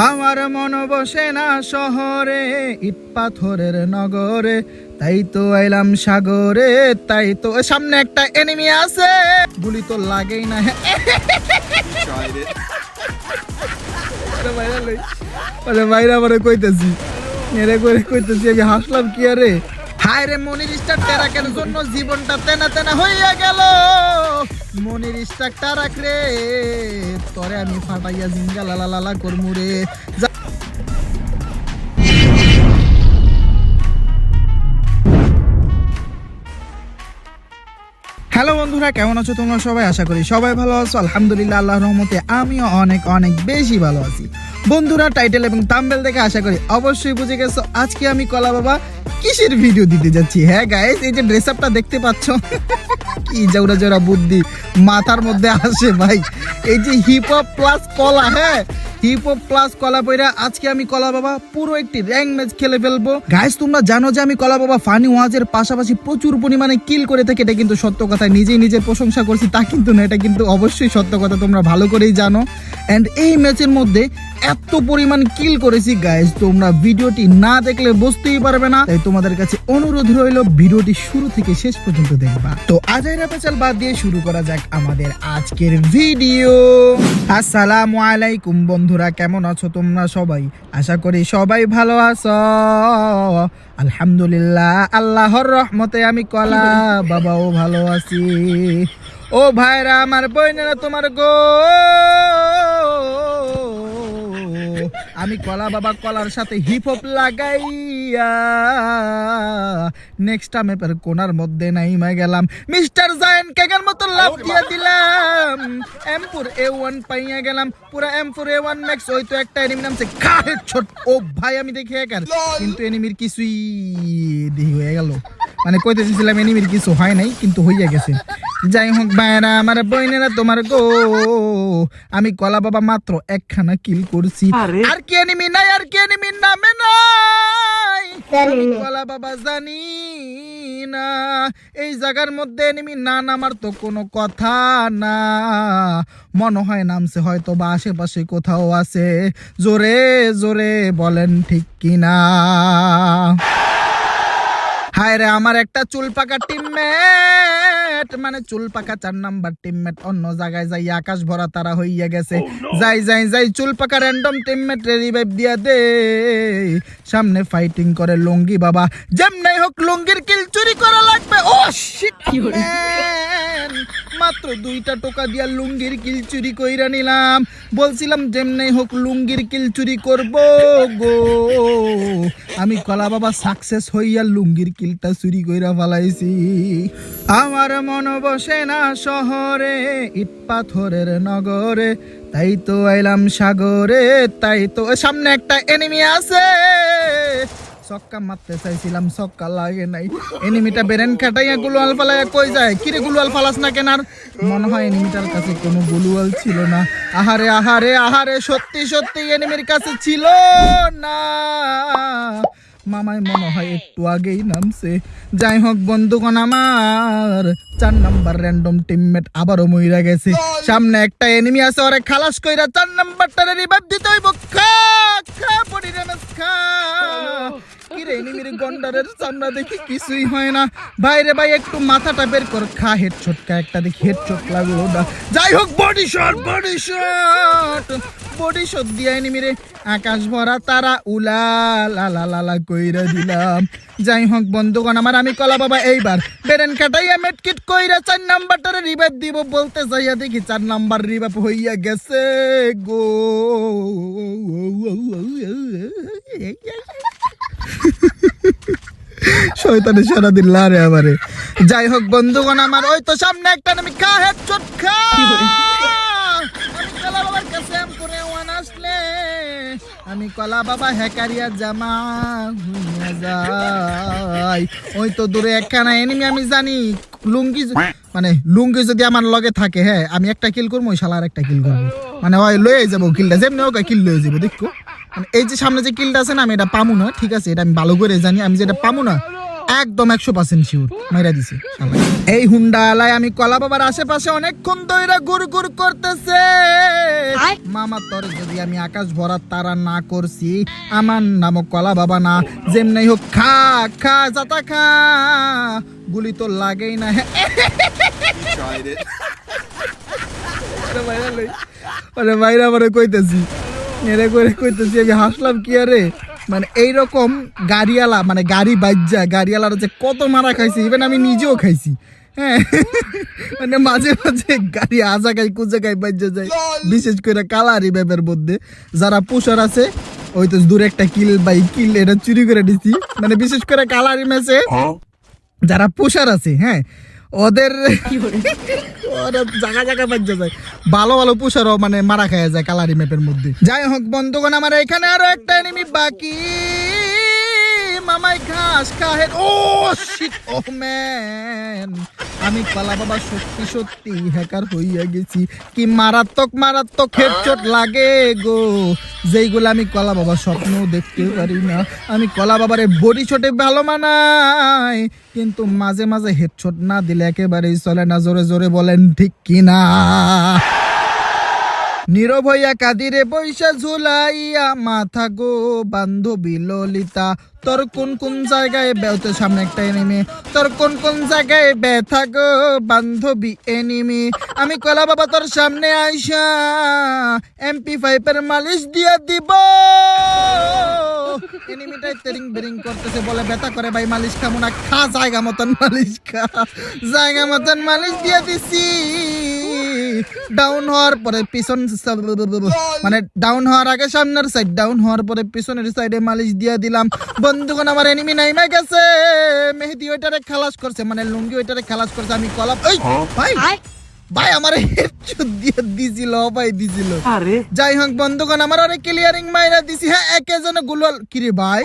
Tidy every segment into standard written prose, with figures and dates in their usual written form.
আমার মন বসে না শহরে, ইট পাথরের নগরে, তাই তো আইলাম সাগরে। তাই তো সামনে একটা এনিমি আছে, গুলি তো লাগেই না। বাইরে আবার কইতেছি, এরে করে কইতেছি, আমি হাসলাম কি আরে। হায় রে মনির স্টার টেরাকের জন্য জীবনটা তেনা তেনা হইয়া গেল। মনির স্টার টারাক রে, তোরে আমি ফাটাইয়া জিঙ্গা লালা লালা করমু রে। হ্যালো বন্ধুরা, কেমন আছো তোমরা সবাই? আশা করি সবাই ভালো আছো। আলহামদুলিল্লাহ, আল্লাহর রহমতে আমিও অনেক অনেক বেশি ভালো আছি। বন্ধুরা, টাইটেল এবং থাম্বনেল দেখে আশা করি অবশ্যই বুঝে গেছো আজকে আমি কলা বাবা কিসের ভিডিও দিতে যাচ্ছি। হ্যাঁ গাইস, এই যে ড্রেস আপটা দেখতে পাচ্ছ, কি জোরা জোরা বুদ্ধি মাথার মধ্যে আসে ভাই। এই যে হিপ হপ প্লাস কলা, হ্যাঁ হিপ হপ প্লাস কলা পয়রা আজকে আমি কলা বাবা পুরো একটি র্যাঙ্ক ম্যাচ খেলে ফেলবো। গাইস, তোমরা জানো যে আমি কলা বাবা ফানি ওয়াজের পাশাপাশি প্রচুর পরিমাণে কিল করে থাকি। এটা কিন্তু সত্য কথা, নিজেই নিজের প্রশংসা করছি তা কিন্তু না, এটা কিন্তু অবশ্যই সত্য কথা, তোমরা ভালো করেই জানো। এন্ড এই ম্যাচের মধ্যে এত পরিমাণ কিল করেছি গাইস, তোমরা ভিডিওটি না দেখলে বুঝতেই পারবে না। তাই তোমাদের কাছে অনুরোধ রইল ভিডিওটি শুরু থেকে শেষ পর্যন্ত দেখবা। তো আজাইরা পেছাল বাদ দিয়ে শুরু করা যাক আমাদের আজকের ভিডিও। আসসালামু আলাইকুম বন্ধুরা, কেমন আছো তোমরা সবাই? আশা করি সবাই ভালো আছো। আলহামদুলিল্লাহ, আল্লাহর রহমতে আমি কলা বাবাও ভালো আছি। ও ভাইরা আমার, বইনেরা তোমার গো, আমি কলা বাবা কলার সাথে হিপ হপ লাগাইয়া নেক্সট ম্যাপের কোনার মধ্যে নাইমা গেলাম। মিস্টার জায়ান্ট কেকের মতো লাভ দিয়ে দিলাম, এমপুর A1 পাইয়া গেলাম। পুরা এমপুর A1 ম্যাক্স। ওই তো একটা এনিমি নামছে কাহের ছোট। ও ভাই, আমি দেখি একার, কিন্তু এনিমির কিছুই দেখি হয়ে গেল। মানে কইতে চাইছিলাম এনিমির কিছু হয় নাই, কিন্তু হইয়া গেছে। যাই হোক ভাইরা আমার, বইনেরা তোমার গো, আমি কলা বাবা মাত্র একখানা কিল করছি। আর কি এনিমি নাই, আর কি এনিমি নামে নাই, আমি কলা বাবা জানি না। এই জায়গার মধ্যে এনিমি না নামার তো কোনো কথা না, মনে হয় নামছে হয়তো বা আশেপাশে কোথাও আছে। জোরে জোরে বলেন ঠিক কিনা? হায় রে আমার একটা চুল পাকা টিমমেট, মানে চুল পাকা 4 নাম্বার টিমমেট অন্য জায়গায় যাই আকাশ ভরা তারা হইয়া গেছে। যাই যাই যাই চুল পাকা র্যান্ডম টিমমেট রে রিভাইভ দিয়া দে। সামনে ফাইটিং করে লুঙ্গি বাবা, যেমনাই হোক লুঙ্গির কিল চুরি করা লাগবে। ও শিট, মাত্র 2টা টোকা দিয়া লুঙ্গির কিল চুরি কইরা নিলাম। বলছিলাম যেমনাই হোক লুঙ্গির কিল চুরি করব গো। আমি কলা বাবা সাকসেস হইয়া লুঙ্গির কিলটা চুরি কইরা ফেলাইছি। আমার মন বসে না শহরে, ইট পাথরের নগরে, তাই তো আইলাম সাগরে। তাই তো সামনে একটা এনিমি আছে, ছক্কা মারতে চাইছিলাম, ছক্কা লাগে নাই। এনিমিটা বেরেন খাটাইয়া গুলুয়াল ফালাইয়া কই যায়। কিরে গুলুয়াল ফালাস না কেন? মনে হয় এনিমিটার কাছে কোনো গুলুয়াল ছিল না। আহারে আহারে আহারে, সত্যি সত্যি এনিমির কাছে ছিল না। মামাই মনে হয় একটু আগেই নামছে। যাই হোক বন্ধুগণ, আমার 4 নাম্বার র্যান্ডম টিমমেট আবারও মইরা গেছে। সামনে একটা এনিমি আছে, ওরে খালাস কইরা 4 নাম্বারটারে রিভাইভ দিতে হইব। খা খা বডি ড্যামেজ খা। কিরে এনিমির গন্ডারের চামড়া দেখি কিছুই হয় না। ভাই রে ভাই, একটু মাথাটা বের কর, খা হেডশট। একটা দেখি হেডশট লাগলো না। যাই হোক body shot, body shot, body shot দিয়া এনিমিরে আকাশ ভরা তারা উলা লালা লালা কইরা দিলাম। যাই হোক বন্ধুগণ আমার, আমি কলা বাবা এইবার বেরেন কাটাইয়া মেডকিট কইরা 4 নাম্বারটারে রিভাইভ দিব বলতে যাইয়া দেখি 4 নাম্বার রিভাইভ হইয়া গেছে গো। শয়তানে সারাদিন লারে আমারে। যাই হোক বন্ধুগণ আমার, ওই তো সামনে একটা আমি খা হেডশট খা। আমি কলা বাবার কাছে এমপুরে ওয়ান আসলে আমি কলা বাবা হ্যাকারিয়া জামা হইয়া যাই। ওই তো দূরে একখানা এনিমি, আমি জানি লুঙ্গি, মানে লুঙ্গি যদি আমার লগে থাকে, হ্যাঁ আমি একটা কিল করবো, ওই শালা আর একটা কিল করবো, মানে ওই লয়ে যাবো কিলটা, যেমনি হোক কিল লয়ে যাবো। দেখো মানে এই যে সামনে যে কিলটা আছে না, আমি এটা পামু না, ঠিক আছে, এটা আমি ভালো করে জানি। আমি যেটা পামু না একদম 100% শিওর মাইরা দিছে শালা। এই হুন্ডা আলাই আমি কলা বাবার আশেপাশে অনেকক্ষণ ধরে গুড় করতেছে। মামা তোর যদি আমি আকাশ ভরা তারা না করছি, আমার নাম কলা বাবা না। যেমনি হোক খা খা যাতা খা, গুলি তো লাগেই না। আরে ভাইরা আমারে কইতেছি, এরে করে কইতেছি, আমি হাসলাম কি আরে। মানে এইরকম গাড়িওয়ালা, মানে গাড়ি বাজ্যা গাড়িওয়ালার যে কত মারা খাইছি, ইভেন আমি নিজেও খাইছি। হ্যাঁ, মানে মাঝে মাঝে গাড়ি আজা খাই কুজা খাই বাজ্যা যায়, বিশেষ করে কালারি ব্যাপের মধ্যে যারা পুষার আছে। ওই তো দূরে একটা কিল এটা চুরি করে দিছি। মানে বিশেষ করে কালারি ম্যাচে যারা পুষার আছে, হ্যাঁ ওদের জায়গা জায়গা বাজ্যা যায়, ভালো ভালো পুষারও মানে মারা খাওয়া যায় কালারি ম্যাপের মধ্যে। যাই হোক বন্ধুগণ, আমার এখানে আরো একটা এনিমি বাকি। মামাই ঘাস খাহে। ও শিট, ও ম্যান, আমি কলা বাবা সত্যি সত্যি হ্যাকার হইয়া গেছি। কি মারাত্মক হেডশট লাগে গো, যেইগুলো আমি কলা বাবা স্বপ্ন দেখতে পারি না। আমি কলা বাবারে বডি শটে ভালো মানাই, কিন্তু মাঝে মাঝে হেডশট না দিলে একেবারেই চলে না। জোরে জোরে বলেন ঠিক কিনা? নীরব হইয়া কাদিরে বৈশা ঝুলাইয়া মাথা গো বান্ধবী ললিতা, তোর কোন কোন জায়গায় ব্যথা, সামনে একটা এনিমি, তোর কোন কোন জায়গায় ব্যথা গো বান্ধবী এনিমি। আমি কলা বাবা তোর সামনে আইসা MP5 এর মালিশ দিয়া দিব। এনিমিটাই তেরিং বেরিং করতেছে, বলে ব্যথা করে ভাই মালিশ খাবো না। খা জায়গা মতন মালিশ খা, জায়গা মতন মালিশ দিয়া দিছি। ডাউন হওয়ার পরে পিছন, মানে ডাউন হওয়ার আগে সামনের সাইড, ডাউন হওয়ার পরে পিছনের সাইডে মালিশ দিয়া দিলাম। বন্ধুগণ, আমার এনিমি নাইমা গেছে। মেহেদি ওইটারে খালাস করছে, মানে লুঙ্গি ওইটারে খালাস করছে। আমি কলা ভাই আমার হেডশট দিয়ে দিছিল ভাই, দিছিল। যাই হোক বন্ধুগণ, আমার অনেক ক্লিয়ারিং মাইরা দিছি। হ্যাঁ, একেজনে গুলাল কিরে ভাই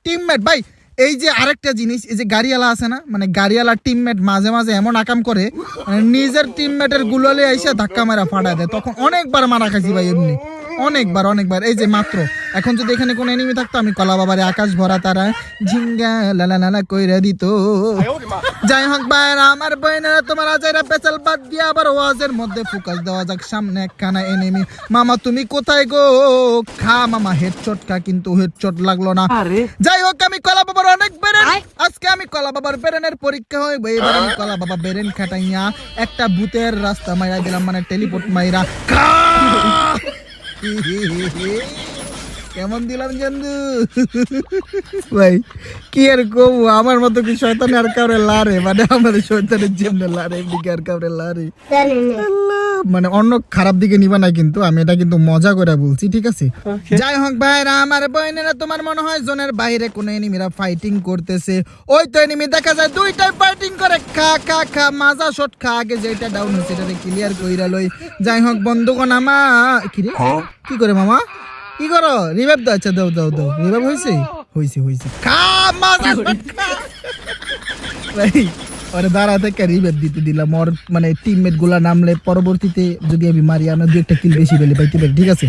টিমমেট। ভাই এই যে আরেকটা জিনিস, এই যে গাড়িওয়ালা আছে না, মানে গাড়িওয়ালা টিমমেট মাঝে মাঝে এমন আকাম করে, মানে নিজের টিমমেটের গুলালে এসে ধাক্কা মারা ফাটা দেয়। তখন অনেকবার মারা খাইছি ভাই, এমনি অনেকবার। এই যে মাত্র এখন যদি এখানে কোনো এনিমি থাকতো, আমি কলা বাবারে আকাশ ভরা তারা ঝিঙ্গা লালা লালা কইরা দিত। যাই হোক ভাই, আমার বইনেরা তোমার আজাইরা পেছাল বাদ দিয়ে আবার ওয়াজের মধ্যে ফোকাস দেওয়া যাক। সামনে একখানা এনিমি। মামা তুমি কোথায় গো? খা মামা হেডশট খা, কিন্তু হেডশট লাগলো না। যাই হোক, আমি কলা বাবার অনেক বেরেন, আজকে আমি কলা বাবার বেরেনের পরীক্ষা হইব। এবার আমি কলা বাবা বেরেন খাটাইয়া একটা ভূতের রাস্তা মাইরা দিলাম, মানে টেলিপোর্ট মাইরা। কেমন দিলাম জানু ভাই? কি আর কব, আমার মতো কি শয়তান আর কাউরে লারে, মানে আমার শয়তানের যেমন লারে এমনি আর কাউরে লারে। মানে অন্য খারাপ দিকে নিবা না, কিন্তু আমি এটা কিন্তু মজা করে বলছি, ঠিক আছে? যাই হোক ভাইরা, আমার বইনেরা, তোমার মনে হয় জোনের বাইরে কোনো এনিমিরা ফাইটিং করতেছে। ওই তো এনিমি দেখা যায় দুইটাই ফাইটিং করে। খা খা খা মাজা শট খা, আগে যেটা ডাউন হচ্ছে এটাকে ক্লিয়ার কইরা লই। যাই হোক বন্ধুগণ, আমার কি করে মামা কি করো? রিভাইভ দাও। আচ্ছা দাও রিভাইভ হয়েছে। খা মাজা শট খা ভাই। ওরে দাঁড়া থেকে রিভাইভ দিতে দিলাম। ওর মানে টিমমেট গুলা নামলে পরবর্তীতে যদি আমি মারি, আমরা 2-1টা কিল বেশি পেলে পাইতে পারি, ঠিক আছে?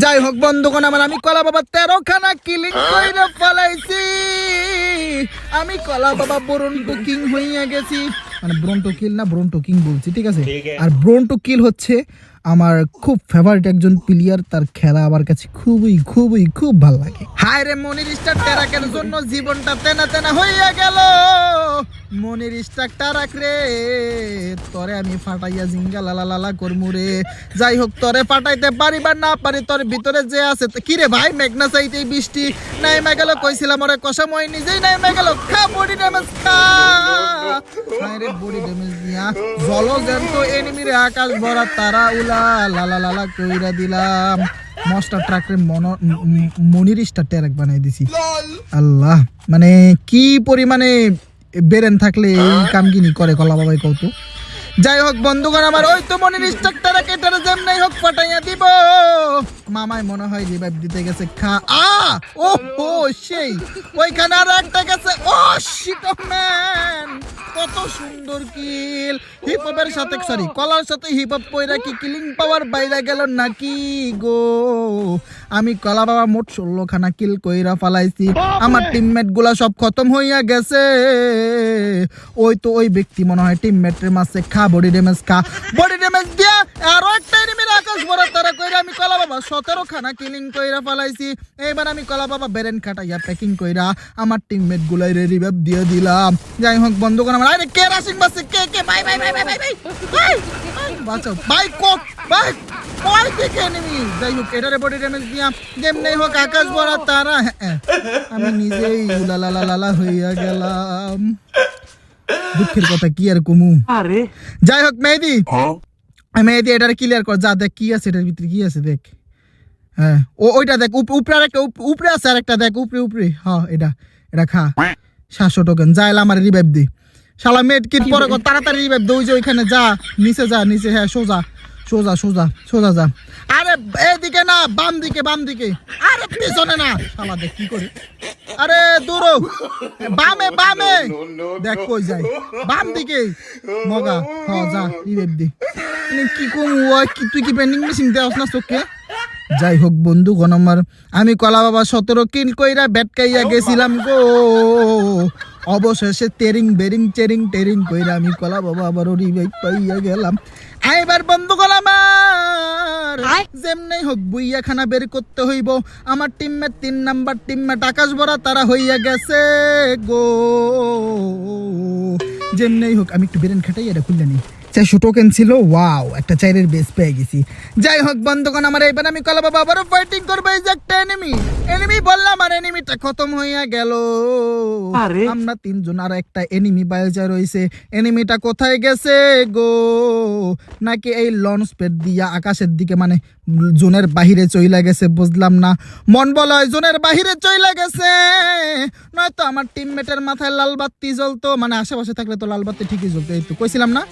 যাই হোক বন্ধুগণ, আমি কলা বাবা 13 খানা কিলিং কইরা ফলাইছি। আমি কলা বাবা ব্রোন্টো কিং হইয়া গেছি। মানে ব্রোন্টো কিল না, ব্রোন্টো কিং বলছি, ঠিক আছে? আর ব্রোন্টো কিল হচ্ছে আমার খুব ফেভারিট একজন প্লেয়ার, তার খেলা আমার কাছে খুব ভালো লাগে। হায় রে, মনির স্টার টেরাকের জন্য জীবনটা তেনা তেনা হইয়া গেল। মনির স্টার টেরাক রে, তরে আমি ফাটাইয়া জিঙ্গা লালা লালা করমু রে। যাই হোক, তরে ফাটাইতে পারি বা না পারি, তোর ভিতরে যে আছে। কি রে ভাই, মেঘনা চাইতে বৃষ্টি নাইমা গেল, কইছিলাম ওরে কষাময় নিজেই নাইমা গেল। খা বডি ড্যামেজ খা। হায় রে, বডি ড্যামেজ দিয়া জলজন্ত এনিমির আকাশ ভরা তারা উলা লালা লালা কইরা দিলাম। মস্টার ট্রাকরে মনির স্টার ট্রাক বানাই দিছি। আল্লাহ, মানে কি পরিমানে বেরেন থাকলে এই কামগিনি করে কলা বাবাই কত। যাই হোক বন্ধুগণ, আমার ওই তো মনির স্টার ট্রাক, এটার যেমনি হোক ফাটাইয়া দিব। মামায় মনে হয় রিভাইভ দিতে গেছে। খা ও সেই ওইখানে আর একটা গেছে। ও শিট ম্যান, কত সুন্দর কিল। হিপ হপের সাথে সরি কলার সাথে হিপ হপ পয়রা কি কিলিং পাওয়ার বাইরে গেল নাকি গো। আমি কলা বাবা মোট 16 খানা কিল কইরা ফালাইছি। আমার টিমমেট গুলা সব খতম হইয়া গেছে। ওই তো ওই ব্যক্তি মনে হয় টিমমেটের মাঝে খা বডি ড্যামেজ দিয়া আরো একটা এনিমির আকাশ ভরা তারা কইরা আমি কলা বাবা 17 খানা কিলিং কইরা ফালাইছি। এইবার আমি কলা বাবা বেরেন খাটাইয়া প্যাকিং কইরা আমার টিমমেট গুলাই রিভাইভ দিয়ে দিলাম। যাই হোক বন্ধুগণ আমার আরে কে রাশিং বাসে কে বাই বাঁচাও ভাই কোক ভাই কই থেকে এনিমি। যাই হোক এটারে বডি ড্যামেজ দিয়া যেমনি হোক আকাশ ভরা তারা আমি নিজেই লালা হইয়া গেলাম। দুঃখের কথা কি আর কমু। যাই হোক মেহেদি মেহেদি এটারে ক্লিয়ার কর, যা দেখ কি আছে এটার ভিতরে কি আছে দেখ। হ্যাঁ ওইটা দেখ উপরে আরেকটা উপরে আছে আরেকটা দেখ উপরে হ্যাঁ এটা খা 700 টোকেন। যাইলে আমার রিভাইভ দি শালা মেড কিট পরে তাড়াতাড়ি রিভাইভ দে। ওই যে ওইখানে যা নিচে হ্যাঁ সোজা যা। আরে এদিকে না বাম দিকে আরে পিছনে না শালা দেখ কি করে। আরে দূর বামে দেখ কই যায় বাম দিকে মগা হ্যাঁ যা রিভাইভ দি। কি কম কি তুই কি পেন্ডিং মেশিন দেওয়াস না চোখে। যাই হোক বন্ধুগণ আমার আমি কলা বাবা 17 কিল কইরা ব্যাটকাইয়া গেছিলাম গো। অবশেষে টেরিং কইরা আমি কলা বাবা আবারও রিভাইভ পাইয়া গেলাম। এইবার বন্ধুগণ আমার যেমনি হোক বুইয়া খানা বের করতে হইব। আমার টিমমেট 3 নাম্বার টিমমেট আকাশ ভরা তারা হইয়া গেছে গো। যেমনি হোক আমি একটু বেরেন খাটাই এটা খুললে নি 400 টোকেন ছিল। ওয়াও একটা চাইরের বেস পেয়ে গেছি। যাই হোক বন্ধুগণ আমার এবার আমি কলা বাবা আবারও ফাইটিং করবো। এই যে একটা এনিমি বললাম আর এনিমিটা খতম হইয়া গেল। আমরা 3 জন আর একটা এনিমি বাইজা রইছে। এনিমিটা কোথায় গেছে গো? নাকি এই লঞ্চ প্যাড দিয়া আকাশের দিকে মানে জোনের বাহিরে চইলা গেছে বুঝলাম না। মন বলে জোনের বাহিরে চইলা গেছে, নয়তো আমার টিমমেটের মাথায় লাল বাতি জ্বলতো, মানে আশেপাশে থাকলে তো লাল বাতি ঠিকই জ্বলতো। এই তো কইছিলাম না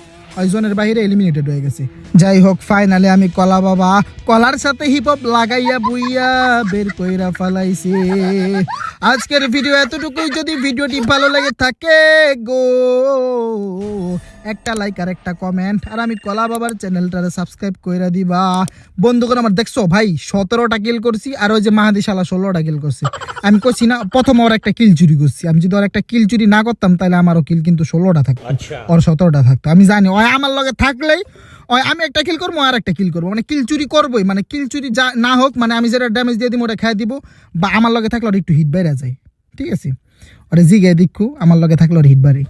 জনের বাইরে এলিমিনেটেড হয়ে গেছে। যাই হোক ফাইনালি আমি কলা বাবা কলার সাথে হিপ হপ লাগাইয়া বুইয়া বের কইরা ফালাইছি। আজকের ভিডিও এতটুকুই। যদি ভিডিওটি ভালো লাগে থাকে গো একটা লাইক আর একটা কমেন্ট, আর আমি কলা বাবার চ্যানেলটারে সাবস্ক্রাইব কইরা দিবা। বন্ধুগণ আমার দেখছো ভাই 17টা কিল করছি, আর ওই যে মাহাদি শালা 16টা কিল করছে। আমি কইছি না প্রথম ওর একটা কিল চুরি করছি। আমি যদি ওর একটা কিল চুরি না করতাম তাহলে আমারও কিল কিন্তু 16টা থাকতো, ওর 17টা থাকতো। আমি জানি ওই আমার লগে থাকলেই ওই আমি একটা কিল করবো আর একটা কিল করবো, মানে কিল চুরি করবোই। মানে কিল চুরি যা না হোক, মানে আমি যেটা ড্যামেজ দিয়ে দিব ওটা খাই দিব, বা আমার লগে থাকলে ওর একটু হিট বাইরে যায়। ঠিক আছে, ওরা জিগে দেখু আমার লগে থাকলে ওর হিট বাড়ে।